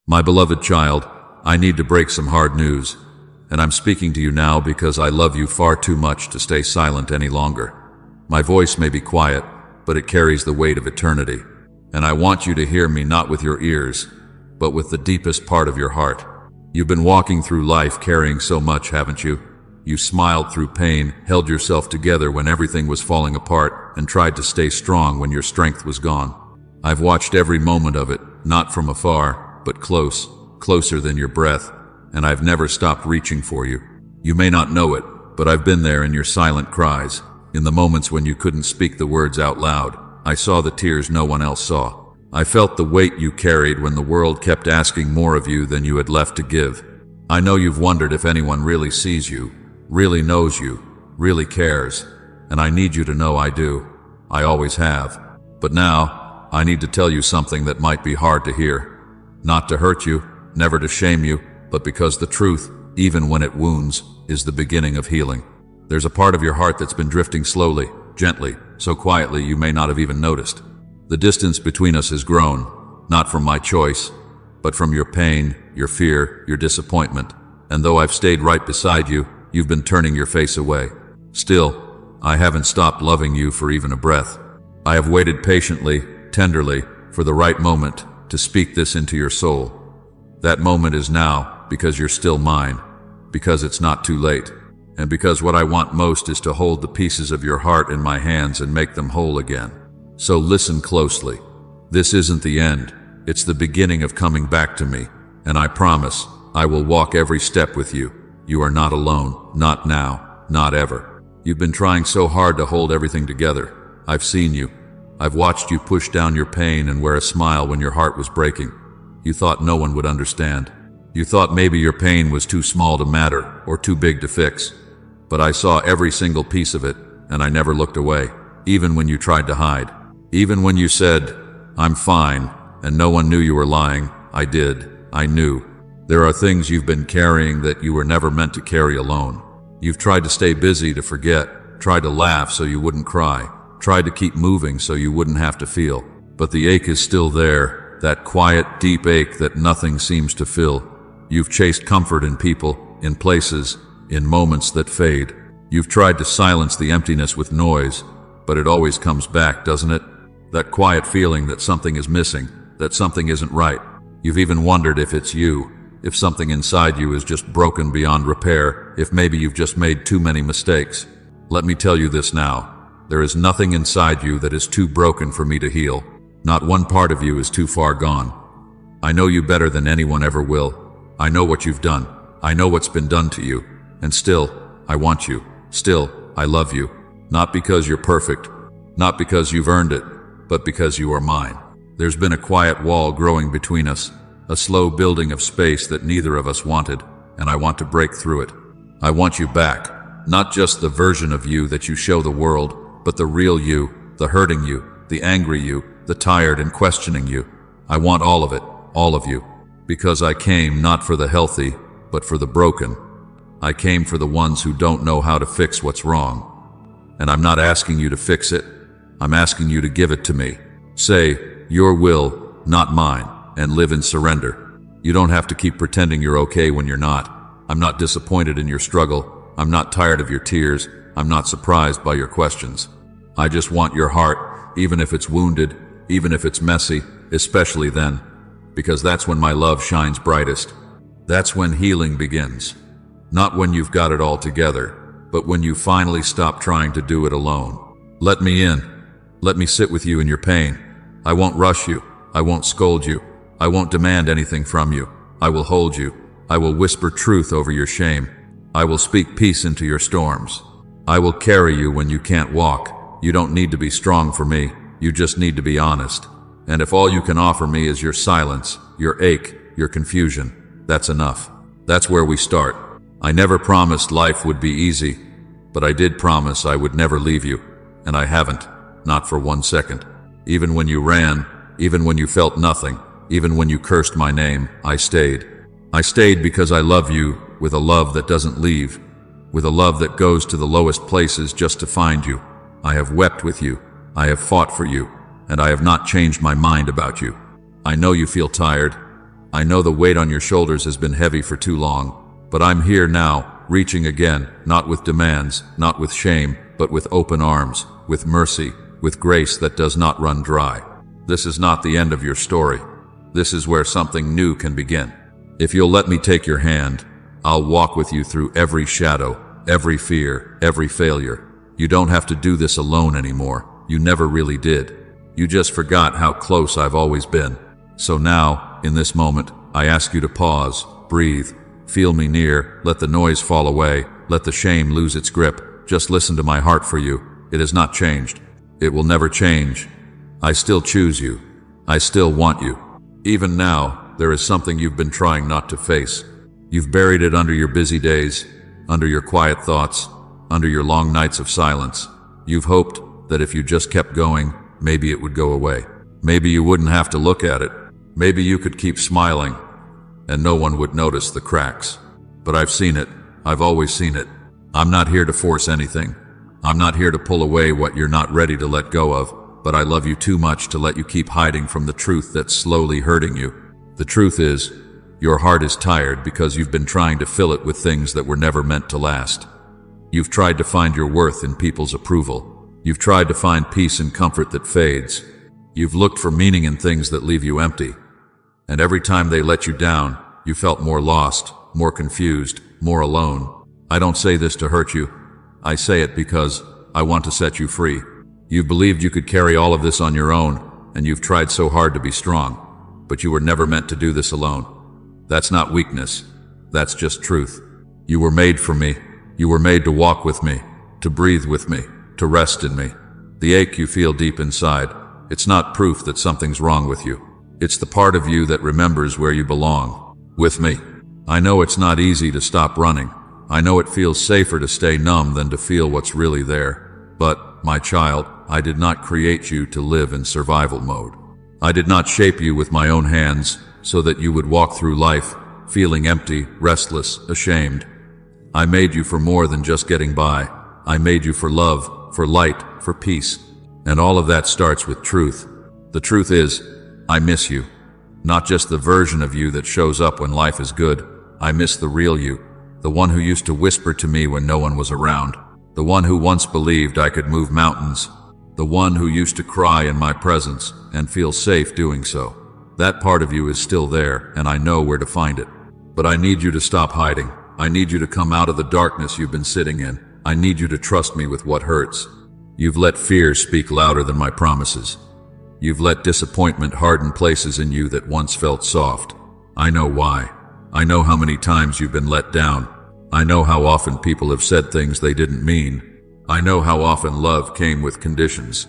My beloved child, I need to break some hard news, and I'm speaking to you now because I love you far too much to stay silent any longer. My voice may be quiet, but it carries the weight of eternity, and I want you to hear me not with your ears, but with the deepest part of your heart. You've been walking through life carrying so much, haven't you? You smiled through pain, held yourself together when everything was falling apart, and tried to stay strong when your strength was gone. I've watched every moment of it, not from afar, but close, closer than your breath, and I've never stopped reaching for you. You may not know it, but I've been there in your silent cries, in the moments when you couldn't speak the words out loud. I saw the tears no one else saw. I felt the weight you carried when the world kept asking more of you than you had left to give. I know you've wondered if anyone really sees you, really knows you, really cares, and I need you to know I do. I always have. But now, I need to tell you something that might be hard to hear. Not to hurt you, never to shame you, but because the truth, even when it wounds, is the beginning of healing. There's a part of your heart that's been drifting slowly, gently, so quietly you may not have even noticed. The distance between us has grown, not from my choice, but from your pain, your fear, your disappointment. And though I've stayed right beside you, you've been turning your face away. Still, I haven't stopped loving you for even a breath. I have waited patiently, tenderly, for the right moment to speak this into your soul. That moment is now, because you're still mine, because it's not too late, and because what I want most is to hold the pieces of your heart in my hands and make them whole again. So listen closely. This isn't the end. It's the beginning of coming back to me, and I promise I will walk every step with you. You are not alone, not now, not ever. You've been trying so hard to hold everything together. I've seen you. I've watched you push down your pain and wear a smile when your heart was breaking. You thought no one would understand. You thought maybe your pain was too small to matter or too big to fix. But I saw every single piece of it, and I never looked away, even when you tried to hide. Even when you said, "I'm fine," and no one knew you were lying. I did. I knew. There are things you've been carrying that you were never meant to carry alone. You've tried to stay busy to forget, tried to laugh so you wouldn't cry, tried to keep moving so you wouldn't have to feel. But the ache is still there, that quiet, deep ache that nothing seems to fill. You've chased comfort in people, in places, in moments that fade. You've tried to silence the emptiness with noise, but it always comes back, doesn't it? That quiet feeling that something is missing, that something isn't right. You've even wondered if it's you, if something inside you is just broken beyond repair, if maybe you've just made too many mistakes. Let me tell you this now. There is nothing inside you that is too broken for me to heal. Not one part of you is too far gone. I know you better than anyone ever will. I know what you've done. I know what's been done to you. And still, I want you. Still, I love you. Not because you're perfect, not because you've earned it, but because you are mine. There's been a quiet wall growing between us, a slow building of space that neither of us wanted, and I want to break through it. I want you back, not just the version of you that you show the world, but the real you, the hurting you, the angry you, the tired and questioning you. I want all of it, all of you, because I came not for the healthy, but for the broken. I came for the ones who don't know how to fix what's wrong. And I'm not asking you to fix it. I'm asking you to give it to me. Say, your will, not mine, and live in surrender. You don't have to keep pretending you're okay when you're not. I'm not disappointed in your struggle. I'm not tired of your tears. I'm not surprised by your questions. I just want your heart, even if it's wounded, even if it's messy, especially then, because that's when my love shines brightest. That's when healing begins. Not when you've got it all together, but when you finally stop trying to do it alone. Let me in. Let me sit with you in your pain. I won't rush you. I won't scold you. I won't demand anything from you. I will hold you. I will whisper truth over your shame. I will speak peace into your storms. I will carry you when you can't walk. You don't need to be strong for me. You just need to be honest. And if all you can offer me is your silence, your ache, your confusion, that's enough. That's where we start. I never promised life would be easy, but I did promise I would never leave you, and I haven't, not for 1 second. Even when you ran, even when you felt nothing, even when you cursed my name, I stayed. I stayed because I love you with a love that doesn't leave, with a love that goes to the lowest places just to find you. I have wept with you, I have fought for you, and I have not changed my mind about you. I know you feel tired. I know the weight on your shoulders has been heavy for too long, but I'm here now, reaching again, not with demands, not with shame, but with open arms, with mercy, with grace that does not run dry. This is not the end of your story. This is where something new can begin. If you'll let me take your hand, I'll walk with you through every shadow, every fear, every failure. You don't have to do this alone anymore. You never really did. You just forgot how close I've always been. So now, in this moment, I ask you to pause, breathe, feel me near, let the noise fall away, let the shame lose its grip. Just listen to my heart for you. It has not changed. It will never change. I still choose you. I still want you. Even now, there is something you've been trying not to face. You've buried it under your busy days, under your quiet thoughts, under your long nights of silence. You've hoped that if you just kept going, maybe it would go away. Maybe you wouldn't have to look at it. Maybe you could keep smiling, and no one would notice the cracks. But I've seen it. I've always seen it. I'm not here to force anything. I'm not here to pull away what you're not ready to let go of, but I love you too much to let you keep hiding from the truth that's slowly hurting you. The truth is, your heart is tired because you've been trying to fill it with things that were never meant to last. You've tried to find your worth in people's approval. You've tried to find peace and comfort that fades. You've looked for meaning in things that leave you empty. And every time they let you down, you felt more lost, more confused, more alone. I don't say this to hurt you. I say it because I want to set you free. You've believed you could carry all of this on your own, and you've tried so hard to be strong, but you were never meant to do this alone. That's not weakness. That's just truth. You were made for me. You were made to walk with me, to breathe with me, to rest in me. The ache you feel deep inside, it's not proof that something's wrong with you. It's the part of you that remembers where you belong, with me. I know it's not easy to stop running. I know it feels safer to stay numb than to feel what's really there. But, my child, I did not create you to live in survival mode. I did not shape you with my own hands so that you would walk through life feeling empty, restless, ashamed. I made you for more than just getting by. I made you for love, for light, for peace. And all of that starts with truth. The truth is, I miss you. Not just the version of you that shows up when life is good. I miss the real you. The one who used to whisper to me when no one was around. The one who once believed I could move mountains. The one who used to cry in my presence and feel safe doing so. That part of you is still there, and I know where to find it. But I need you to stop hiding. I need you to come out of the darkness you've been sitting in. I need you to trust me with what hurts. You've let fear speak louder than my promises. You've let disappointment harden places in you that once felt soft. I know why. I know how many times you've been let down. I know how often people have said things they didn't mean. I know how often love came with conditions.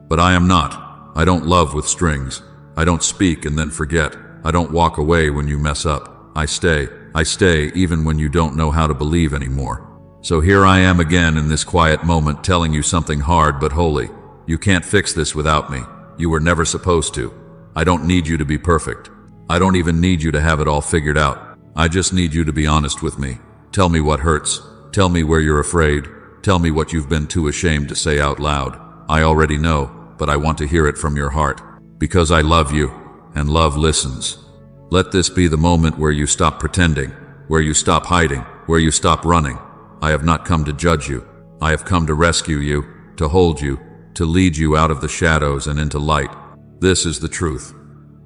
But I am not. I don't love with strings. I don't speak and then forget. I don't walk away when you mess up. I stay. I stay even when you don't know how to believe anymore. So here I am again in this quiet moment telling you something hard but holy. You can't fix this without me. You were never supposed to. I don't need you to be perfect. I don't even need you to have it all figured out. I just need you to be honest with me. Tell me what hurts. Tell me where you're afraid. Tell me what you've been too ashamed to say out loud. I already know, but I want to hear it from your heart. Because I love you, and love listens. Let this be the moment where you stop pretending, where you stop hiding, where you stop running. I have not come to judge you. I have come to rescue you, to hold you, to lead you out of the shadows and into light. This is the truth.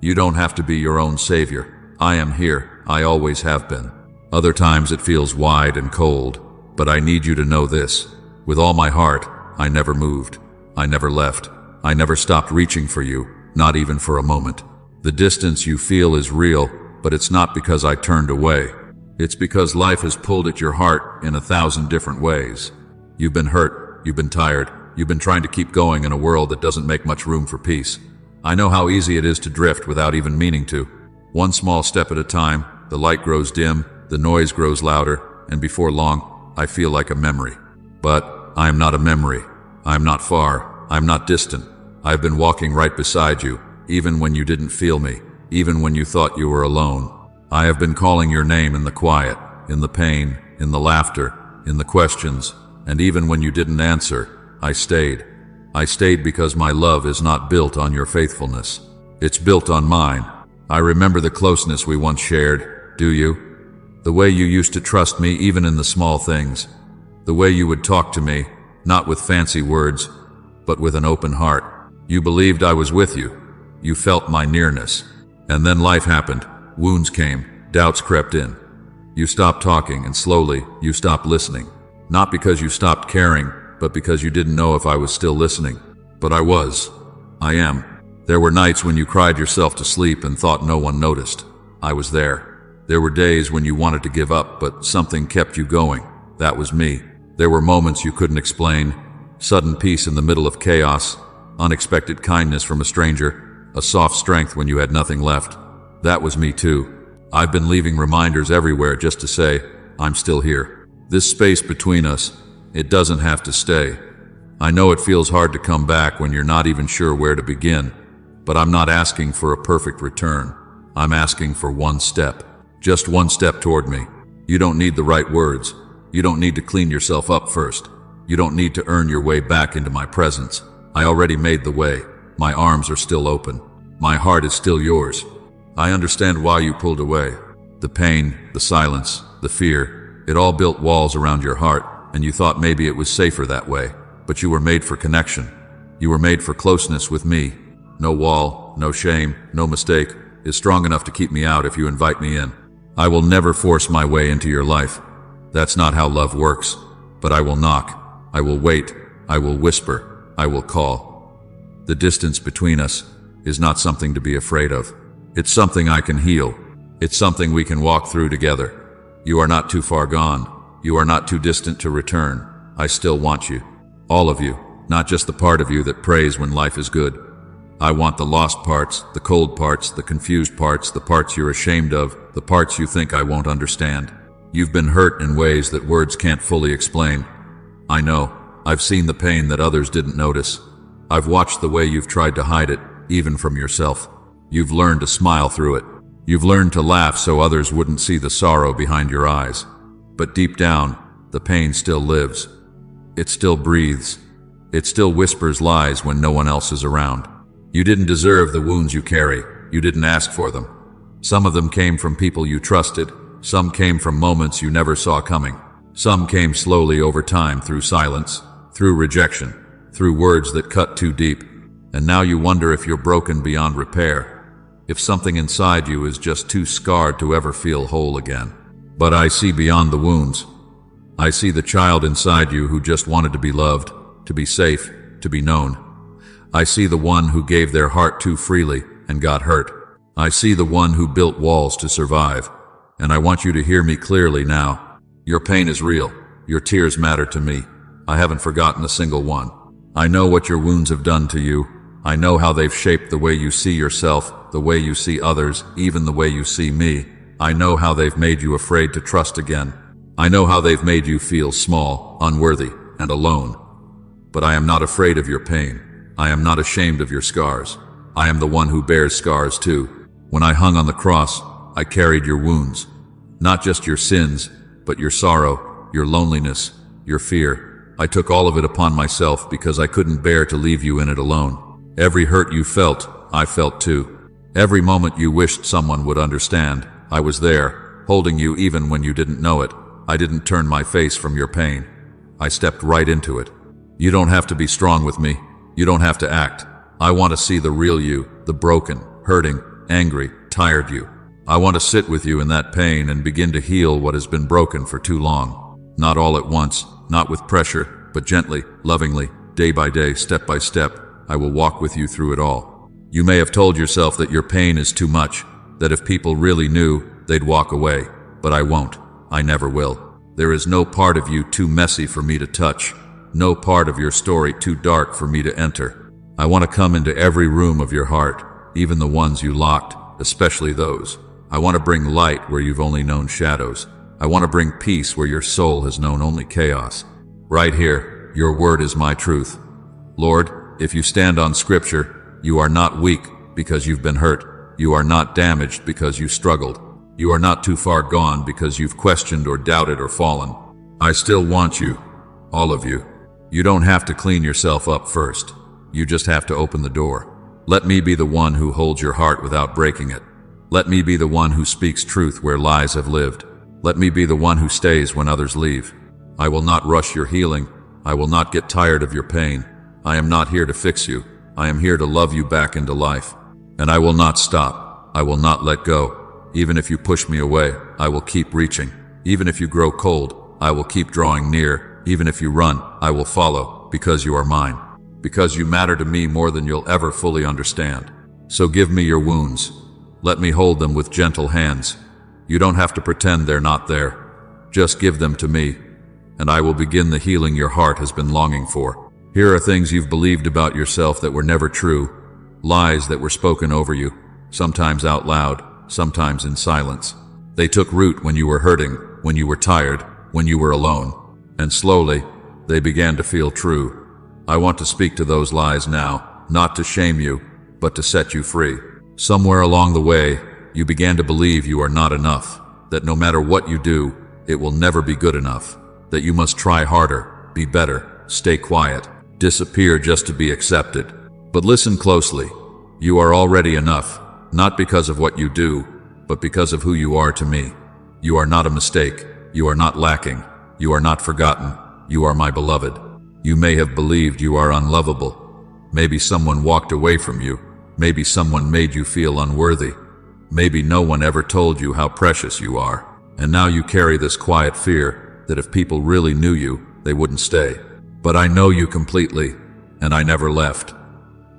You don't have to be your own savior. I am here. I always have been. Other times it feels wide and cold, but I need you to know this. With all my heart, I never moved. I never left. I never stopped reaching for you, not even for a moment. The distance you feel is real, but it's not because I turned away. It's because life has pulled at your heart in 1,000 different ways. You've been hurt. You've been tired. You've been trying to keep going in a world that doesn't make much room for peace. I know how easy it is to drift without even meaning to. One small step at a time, the light grows dim, the noise grows louder, and before long, I feel like a memory. But I am not a memory. I am not far. I am not distant. I have been walking right beside you, even when you didn't feel me, even when you thought you were alone. I have been calling your name in the quiet, in the pain, in the laughter, in the questions, and even when you didn't answer, I stayed. I stayed because my love is not built on your faithfulness. It's built on mine. I remember the closeness we once shared, do you? The way you used to trust me even in the small things. The way you would talk to me, not with fancy words, but with an open heart. You believed I was with you. You felt my nearness. And then life happened. Wounds came. Doubts crept in. You stopped talking, and slowly, you stopped listening. Not because you stopped caring, but because you didn't know if I was still listening. But I was. I am. There were nights when you cried yourself to sleep and thought no one noticed. I was there. There were days when you wanted to give up, but something kept you going. That was me. There were moments you couldn't explain. Sudden peace in the middle of chaos. Unexpected kindness from a stranger. A soft strength when you had nothing left. That was me too. I've been leaving reminders everywhere just to say, I'm still here. This space between us, it doesn't have to stay. I know it feels hard to come back when you're not even sure where to begin, but I'm not asking for a perfect return. I'm asking for one step. Just one step toward me. You don't need the right words. You don't need to clean yourself up first. You don't need to earn your way back into my presence. I already made the way. My arms are still open. My heart is still yours. I understand why you pulled away. The pain, the silence, the fear, it all built walls around your heart, and you thought maybe it was safer that way. But you were made for connection. You were made for closeness with me. No wall, no shame, no mistake is strong enough to keep me out if you invite me in. I will never force my way into your life. That's not how love works. But I will knock. I will wait. I will whisper. I will call. The distance between us is not something to be afraid of. It's something I can heal. It's something we can walk through together. You are not too far gone. You are not too distant to return. I still want you. All of you, not just the part of you that prays when life is good. I want the lost parts, the cold parts, the confused parts, the parts you're ashamed of, the parts you think I won't understand. You've been hurt in ways that words can't fully explain. I know. I've seen the pain that others didn't notice. I've watched the way you've tried to hide it, even from yourself. You've learned to smile through it. You've learned to laugh so others wouldn't see the sorrow behind your eyes. But deep down, the pain still lives. It still breathes. It still whispers lies when no one else is around. You didn't deserve the wounds you carry. You didn't ask for them. Some of them came from people you trusted. Some came from moments you never saw coming. Some came slowly over time through silence, through rejection, through words that cut too deep. And now you wonder if you're broken beyond repair. If something inside you is just too scarred to ever feel whole again. But I see beyond the wounds. I see the child inside you who just wanted to be loved, to be safe, to be known. I see the one who gave their heart too freely and got hurt. I see the one who built walls to survive. And I want you to hear me clearly now. Your pain is real. Your tears matter to me. I haven't forgotten a single one. I know what your wounds have done to you. I know how they've shaped the way you see yourself, the way you see others, even the way you see me. I know how they've made you afraid to trust again. I know how they've made you feel small, unworthy, and alone. But I am not afraid of your pain. I am not ashamed of your scars. I am the one who bears scars too. When I hung on the cross, I carried your wounds. Not just your sins, but your sorrow, your loneliness, your fear. I took all of it upon myself because I couldn't bear to leave you in it alone. Every hurt you felt, I felt too. Every moment you wished someone would understand, I was there, holding you even when you didn't know it. I didn't turn my face from your pain. I stepped right into it. You don't have to be strong with me. You don't have to act. I want to see the real you, the broken, hurting, angry, tired you. I want to sit with you in that pain and begin to heal what has been broken for too long. Not all at once, not with pressure, but gently, lovingly, day by day, step by step. I will walk with you through it all. You may have told yourself that your pain is too much, that if people really knew, they'd walk away. But I won't. I never will. There is no part of you too messy for me to touch. No part of your story too dark for me to enter. I want to come into every room of your heart, even the ones you locked, especially those. I want to bring light where you've only known shadows. I want to bring peace where your soul has known only chaos. Right here, your word is my truth. Lord, if you stand on Scripture, you are not weak because you've been hurt. You are not damaged because you struggled. You are not too far gone because you've questioned or doubted or fallen. I still want you, all of you. You don't have to clean yourself up first. You just have to open the door. Let me be the one who holds your heart without breaking it. Let me be the one who speaks truth where lies have lived. Let me be the one who stays when others leave. I will not rush your healing. I will not get tired of your pain. I am not here to fix you. I am here to love you back into life. And I will not stop. I will not let go. Even if you push me away, I will keep reaching. Even if you grow cold, I will keep drawing near. Even if you run, I will follow, because you are mine. Because you matter to me more than you'll ever fully understand. So give me your wounds. Let me hold them with gentle hands. You don't have to pretend they're not there. Just give them to me, and I will begin the healing your heart has been longing for. Here are things you've believed about yourself that were never true, lies that were spoken over you, sometimes out loud, sometimes in silence. They took root when you were hurting, when you were tired, when you were alone, and slowly, they began to feel true. I want to speak to those lies now, not to shame you, but to set you free. Somewhere along the way, you began to believe you are not enough, that no matter what you do, it will never be good enough, that you must try harder, be better, stay quiet, disappear just to be accepted. But listen closely. You are already enough, not because of what you do, but because of who you are to me. You are not a mistake. You are not lacking. You are not forgotten. You are my beloved. You may have believed you are unlovable. Maybe someone walked away from you. Maybe someone made you feel unworthy. Maybe no one ever told you how precious you are. And now you carry this quiet fear that if people really knew you, they wouldn't stay. But I know you completely, and I never left.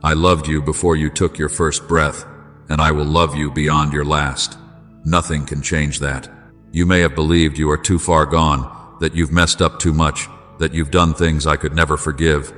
I loved you before you took your first breath, and I will love you beyond your last. Nothing can change that. You may have believed you are too far gone, that you've messed up too much, that you've done things I could never forgive.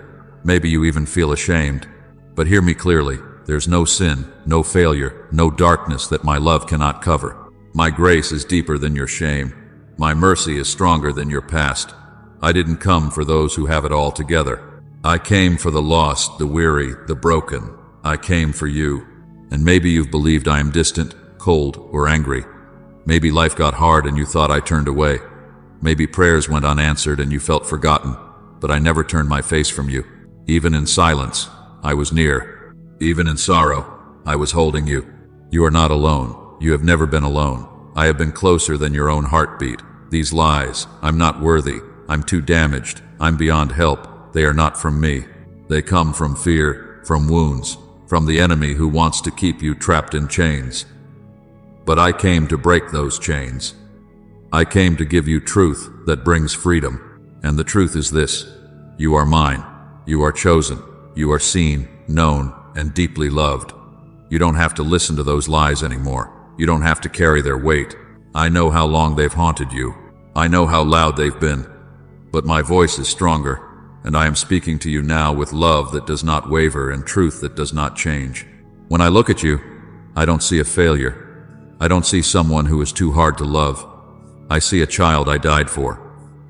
Maybe you even feel ashamed. But hear me clearly. There's no sin, no failure, no darkness that my love cannot cover. My grace is deeper than your shame. My mercy is stronger than your past. I didn't come for those who have it all together. I came for the lost, the weary, the broken. I came for you. And maybe you've believed I am distant, cold, or angry. Maybe life got hard and you thought I turned away. Maybe prayers went unanswered and you felt forgotten. But I never turned my face from you. Even in silence, I was near. Even in sorrow, I was holding you. You are not alone. You have never been alone. I have been closer than your own heartbeat. These lies, I'm not worthy, I'm too damaged, I'm beyond help, they are not from me. They come from fear, from wounds, from the enemy who wants to keep you trapped in chains. But I came to break those chains. I came to give you truth that brings freedom. And the truth is this: you are mine. You are chosen. You are seen, known, and deeply loved. You don't have to listen to those lies anymore. You don't have to carry their weight. I know how long they've haunted you. I know how loud they've been. But my voice is stronger, and I am speaking to you now with love that does not waver and truth that does not change. When I look at you, I don't see a failure. I don't see someone who is too hard to love. I see a child I died for.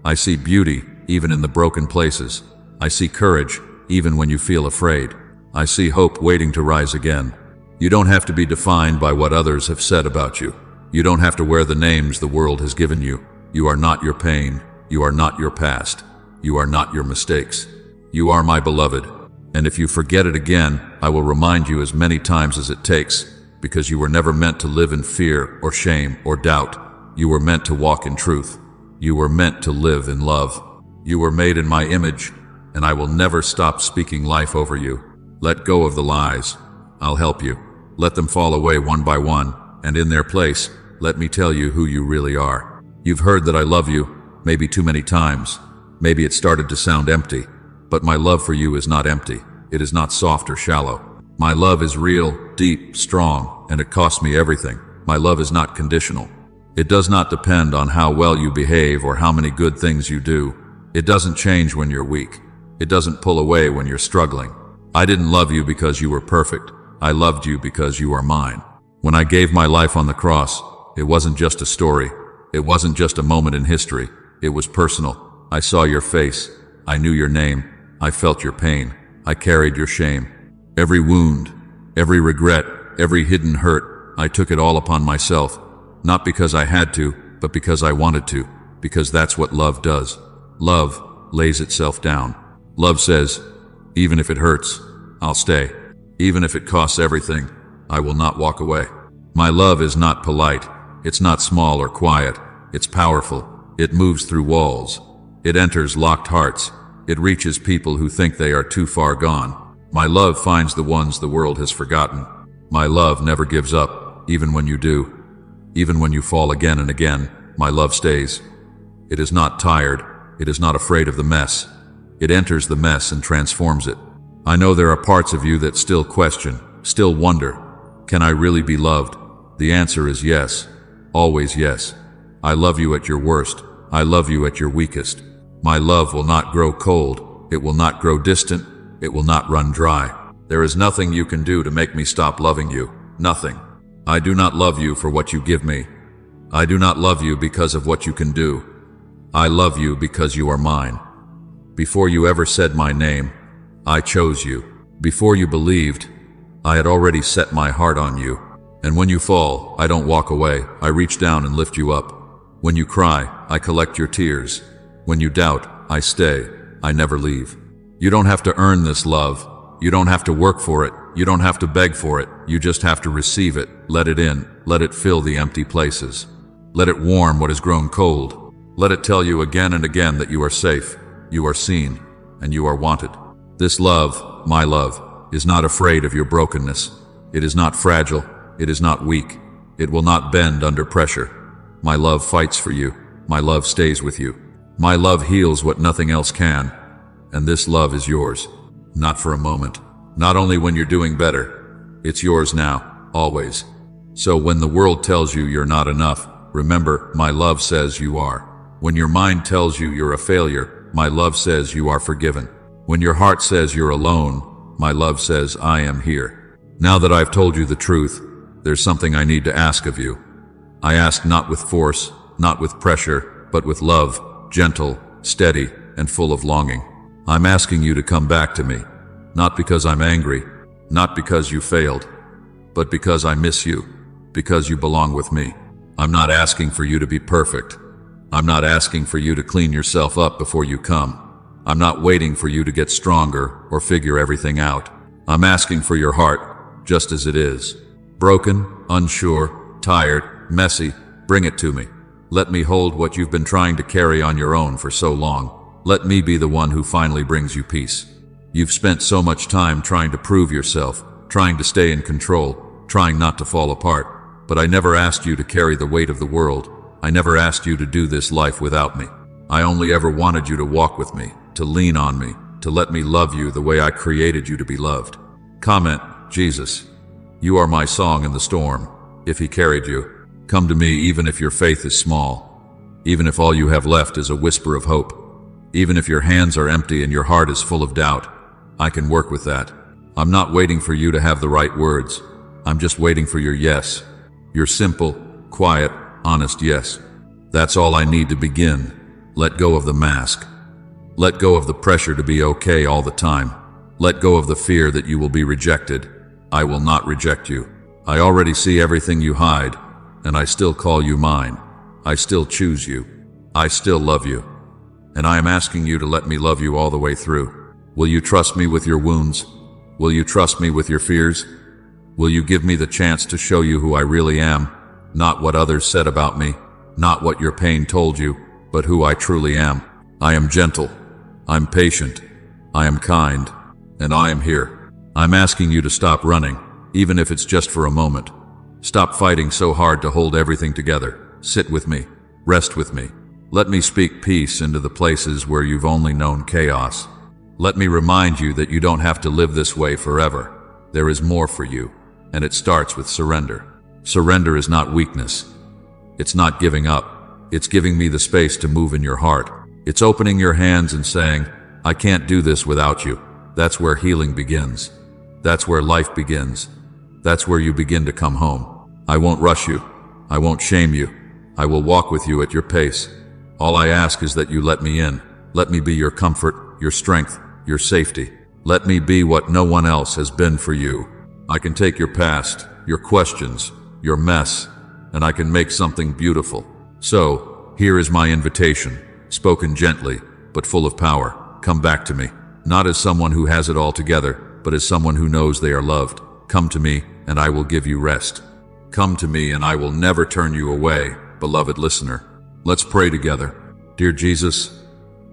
I see beauty even in the broken places. I see courage even when you feel afraid. I see hope waiting to rise again. You don't have to be defined by what others have said about you. You don't have to wear the names the world has given you. You are not your pain. You are not your past. You are not your mistakes. You are my beloved. And if you forget it again, I will remind you as many times as it takes, because you were never meant to live in fear or shame or doubt. You were meant to walk in truth. You were meant to live in love. You were made in my image, and I will never stop speaking life over you. Let go of the lies. I'll help you. Let them fall away one by one, and in their place, let me tell you who you really are. You've heard that I love you, maybe too many times. Maybe it started to sound empty, but my love for you is not empty. It is not soft or shallow. My love is real, deep, strong, and it costs me everything. My love is not conditional. It does not depend on how well you behave or how many good things you do. It doesn't change when you're weak. It doesn't pull away when you're struggling. I didn't love you because you were perfect. I loved you because you are mine. When I gave my life on the cross, it wasn't just a story. It wasn't just a moment in history. It was personal. I saw your face. I knew your name. I felt your pain. I carried your shame. Every wound, every regret, every hidden hurt, I took it all upon myself. Not because I had to, but because I wanted to. Because that's what love does. Love lays itself down. Love says, even if it hurts, I'll stay. Even if it costs everything, I will not walk away. My love is not polite. It's not small or quiet. It's powerful. It moves through walls. It enters locked hearts. It reaches people who think they are too far gone. My love finds the ones the world has forgotten. My love never gives up, even when you do. Even when you fall again and again, my love stays. It is not tired. It is not afraid of the mess. It enters the mess and transforms it. I know there are parts of you that still question, still wonder, can I really be loved? The answer is yes. Always yes. I love you at your worst. I love you at your weakest. My love will not grow cold. It will not grow distant. It will not run dry. There is nothing you can do to make me stop loving you. Nothing. I do not love you for what you give me. I do not love you because of what you can do. I love you because you are mine. Before you ever said my name, I chose you. Before you believed, I had already set my heart on you. And when you fall, I don't walk away. I reach down and lift you up. When you cry, I collect your tears. When you doubt, I stay. I never leave. You don't have to earn this love. You don't have to work for it. You don't have to beg for it. You just have to receive it. Let it in. Let it fill the empty places. Let it warm what has grown cold. Let it tell you again and again that you are safe, you are seen, and you are wanted. This love, my love, is not afraid of your brokenness. It is not fragile. It is not weak. It will not bend under pressure. My love fights for you. My love stays with you. My love heals what nothing else can. And this love is yours. Not for a moment. Not only when you're doing better. It's yours now, always. So when the world tells you you're not enough, remember, my love says you are. When your mind tells you you're a failure, my love says you are forgiven. When your heart says you're alone, my love says I am here. Now that I've told you the truth, there's something I need to ask of you. I ask not with force, not with pressure, but with love, gentle, steady, and full of longing. I'm asking you to come back to me, not because I'm angry, not because you failed, but because I miss you, because you belong with me. I'm not asking for you to be perfect. I'm not asking for you to clean yourself up before you come. I'm not waiting for you to get stronger or figure everything out. I'm asking for your heart, just as it is. Broken, unsure, tired, messy, bring it to me. Let me hold what you've been trying to carry on your own for so long. Let me be the one who finally brings you peace. You've spent so much time trying to prove yourself, trying to stay in control, trying not to fall apart. But I never asked you to carry the weight of the world. I never asked you to do this life without me. I only ever wanted you to walk with me, to lean on me, to let me love you the way I created you to be loved. Comment, Jesus. You are my song in the storm. If he carried you, come to me even if your faith is small. Even if all you have left is a whisper of hope. Even if your hands are empty and your heart is full of doubt. I can work with that. I'm not waiting for you to have the right words. I'm just waiting for your yes. Your simple, quiet, honest yes. That's all I need to begin. Let go of the mask. Let go of the pressure to be okay all the time. Let go of the fear that you will be rejected. I will not reject you. I already see everything you hide, and I still call you mine. I still choose you. I still love you. And I am asking you to let me love you all the way through. Will you trust me with your wounds? Will you trust me with your fears? Will you give me the chance to show you who I really am? Not what others said about me, not what your pain told you, but who I truly am. I am gentle. I'm patient. I am kind. And I am here. I'm asking you to stop running, even if it's just for a moment. Stop fighting so hard to hold everything together. Sit with me. Rest with me. Let me speak peace into the places where you've only known chaos. Let me remind you that you don't have to live this way forever. There is more for you, and it starts with surrender. Surrender is not weakness. It's not giving up. It's giving me the space to move in your heart. It's opening your hands and saying, I can't do this without you. That's where healing begins. That's where life begins. That's where you begin to come home. I won't rush you. I won't shame you. I will walk with you at your pace. All I ask is that you let me in. Let me be your comfort, your strength, your safety. Let me be what no one else has been for you. I can take your past, your questions, your mess, and I can make something beautiful. So, here is my invitation, spoken gently, but full of power. Come back to me, not as someone who has it all together, but as someone who knows they are loved. Come to me, and I will give you rest. Come to me and I will never turn you away, beloved listener. Let's pray together. Dear Jesus,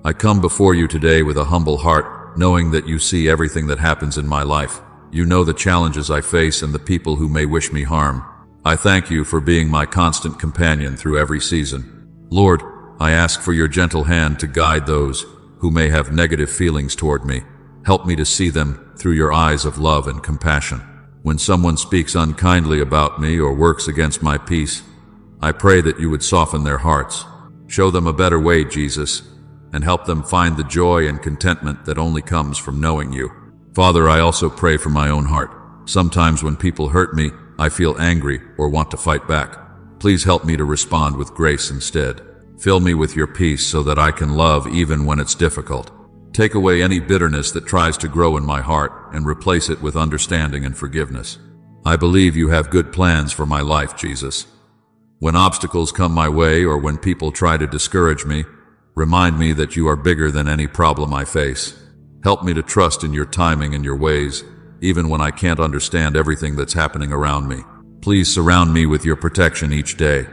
I come before you today with a humble heart, knowing that you see everything that happens in my life. You know the challenges I face and the people who may wish me harm. I thank you for being my constant companion through every season. Lord, I ask for your gentle hand to guide those who may have negative feelings toward me. Help me to see them through your eyes of love and compassion. When someone speaks unkindly about me or works against my peace, I pray that you would soften their hearts. Show them a better way, Jesus, and help them find the joy and contentment that only comes from knowing you. Father, I also pray for my own heart. Sometimes when people hurt me, I feel angry or want to fight back. Please help me to respond with grace instead. Fill me with your peace so that I can love even when it's difficult. Take away any bitterness that tries to grow in my heart and replace it with understanding and forgiveness. I believe you have good plans for my life, Jesus. When obstacles come my way or when people try to discourage me, remind me that you are bigger than any problem I face. Help me to trust in your timing and your ways, even when I can't understand everything that's happening around me. Please surround me with your protection each day.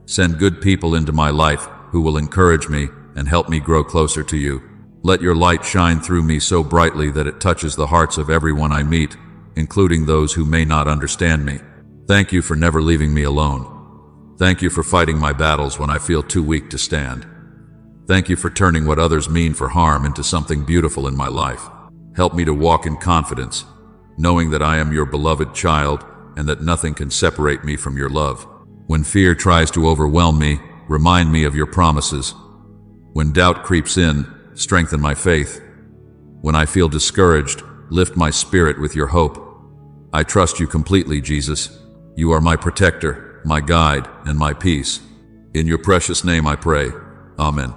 Send good people into my life who will encourage me and help me grow closer to you. Let your light shine through me so brightly that it touches the hearts of everyone I meet, including those who may not understand me. Thank you for never leaving me alone. Thank you for fighting my battles when I feel too weak to stand. Thank you for turning what others mean for harm into something beautiful in my life. Help me to walk in confidence, knowing that I am your beloved child and that nothing can separate me from your love. When fear tries to overwhelm me, remind me of your promises. When doubt creeps in, strengthen my faith. When I feel discouraged, lift my spirit with your hope. I trust you completely, Jesus. You are my protector, my guide, and my peace. In your precious name I pray. Amen.